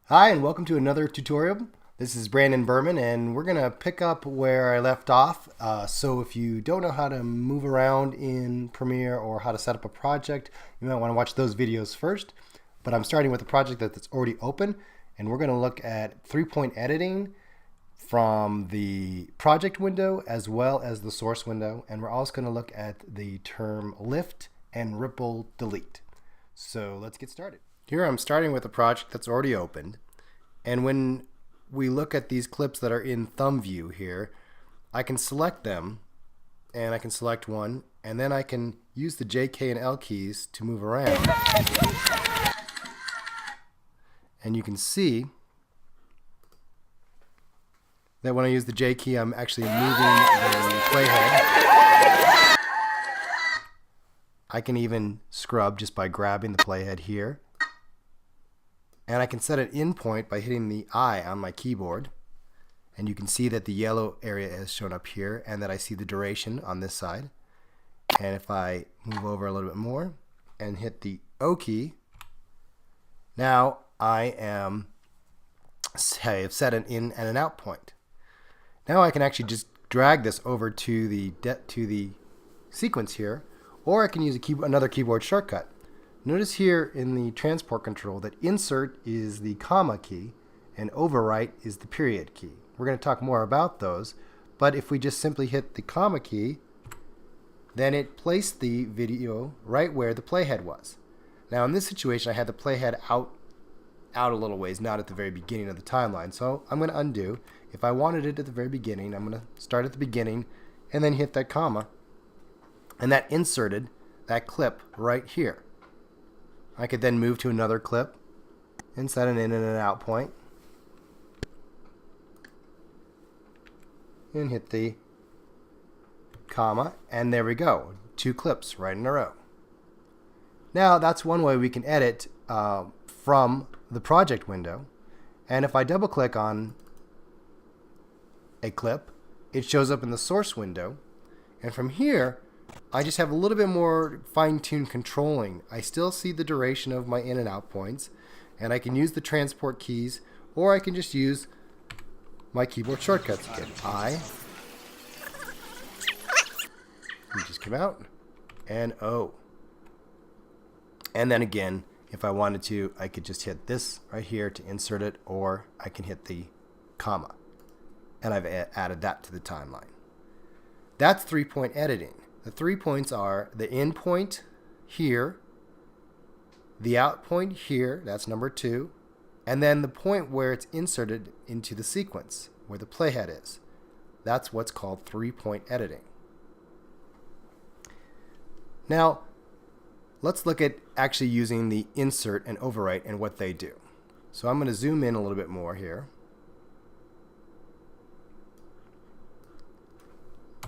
Hi, and welcome to another tutorial. This is Brandon Berman, and we're going to pick up where I left off. So if you don't know how to move around in Premiere or how to set up a project, you might want to watch those videos first. But I'm starting with a project that's already open, and we're going to look at three-point editing from the project window as well as the source window. And we're also going to look at the term lift and ripple delete. So let's get started. Here I'm starting with a project that's already opened, and when we look at these clips that are in thumb view here, I can select them, and I can select one, and then I can use the J, K, and L keys to move around. And you can see that when I use the J key, I'm actually moving the playhead. I can even scrub just by grabbing the playhead here. And I can set an in point by hitting the I on my keyboard. And you can see that the yellow area is shown up here and that I see the duration on this side. And if I move over a little bit more and hit the O key, now I have set an in and an out point. Now I can actually just drag this over to the sequence here, or I can use another keyboard shortcut. Notice here in the transport control that insert is the comma key and overwrite is the period key. We're going to talk more about those, but if we just simply hit the comma key, then it placed the video right where the playhead was. Now in this situation I had the playhead out a little ways, not at the very beginning of the timeline, so I'm going to undo. If I wanted it at the very beginning, I'm going to start at the beginning and then hit that comma, and that inserted that clip right here. I could then move to another clip and set an in and an out point and hit the comma, and there we go. 2 clips right in a row. Now that's one way we can edit from the project window, and if I double click on a clip, it shows up in the source window, and from here I just have a little bit more fine-tuned controlling. I still see the duration of my in and out points, and I can use the transport keys, or I can just use my keyboard shortcuts again. You just come out, and O. And then again, if I wanted to, I could just hit this right here to insert it, or I can hit the comma. And I've added that to the timeline. That's three-point editing. The 3 points are the in point here, the out point here, that's number 2, and then the point where it's inserted into the sequence, where the playhead is. That's what's called 3-point editing. Now, let's look at actually using the insert and overwrite and what they do. So I'm going to zoom in a little bit more here.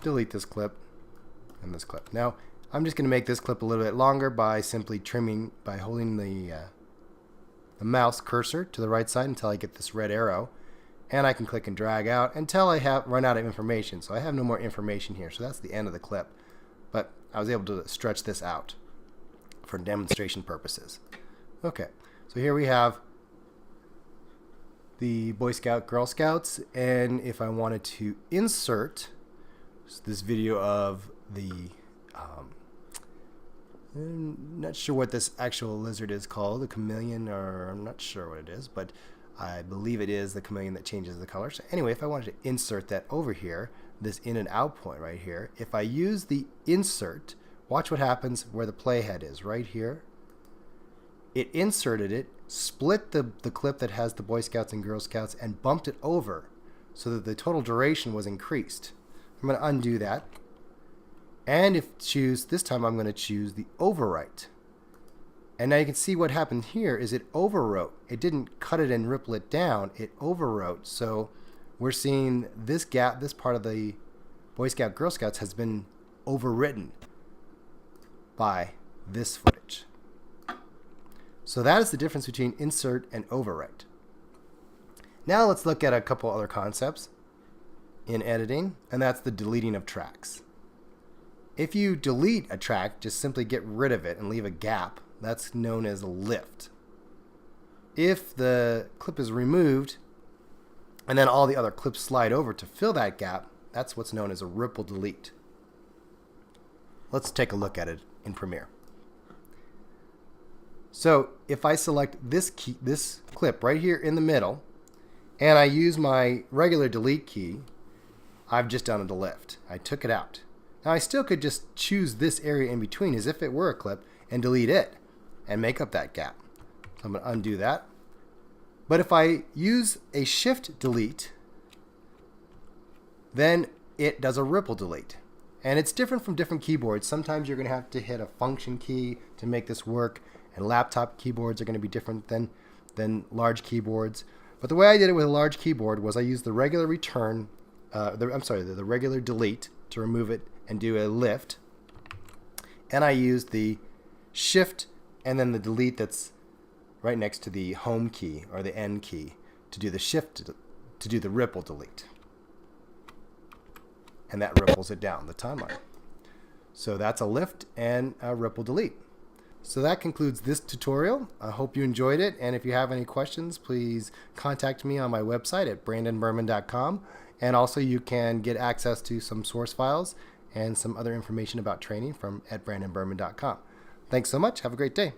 Delete this clip. And this clip. Now I'm just going to make this clip a little bit longer by simply trimming, by holding the mouse cursor to the right side until I get this red arrow, and I can click and drag out until I have run out of information. So I have no more information here, so that's the end of the clip, but I was able to stretch this out for demonstration purposes. Okay, so here we have the Boy Scout Girl Scouts, and if I wanted to insert this video of I'm not sure what this actual lizard is called, the chameleon, or I'm not sure what it is, but I believe it is the chameleon that changes the color. So anyway, if I wanted to insert that over here, this in and out point right here, if I use the insert, watch what happens where the playhead is, right here. It inserted it, split the clip that has the Boy Scouts and Girl Scouts, and bumped it over so that the total duration was increased. I'm going to undo that. And this time I'm going to choose the overwrite. And now you can see what happened here is it overwrote. It didn't cut it and ripple it down, it overwrote. So we're seeing this gap, this part of the Boy Scout Girl Scouts has been overwritten by this footage. So that is the difference between insert and overwrite. Now let's look at a couple other concepts in editing, and that's the deleting of tracks. If you delete a track, just simply get rid of it and leave a gap. That's known as a lift. if the clip is removed and then all the other clips slide over to fill that gap, that's what's known as a ripple delete. Let's take a look at it in Premiere. So if I select this clip right here in the middle, and I use my regular delete key, I've just done a lift. I took it out. Now I still could just choose this area in between as if it were a clip and delete it and make up that gap. So I'm going to undo that. But if I use a shift delete, then it does a ripple delete. And it's different from different keyboards. Sometimes you're going to have to hit a function key to make this work, and laptop keyboards are going to be different than large keyboards. But the way I did it with a large keyboard was I used the regular return, the regular delete to remove it and do a lift. And I used the shift and then the delete that's right next to the home key or the end key to do the shift, to do the ripple delete. And that ripples it down the timeline. So that's a lift and a ripple delete. So that concludes this tutorial. I hope you enjoyed it, and if you have any questions, please contact me on my website at brandonberman.com, and also you can get access to some source files and some other information about training from at brandonberman.com. Thanks so much. Have a great day.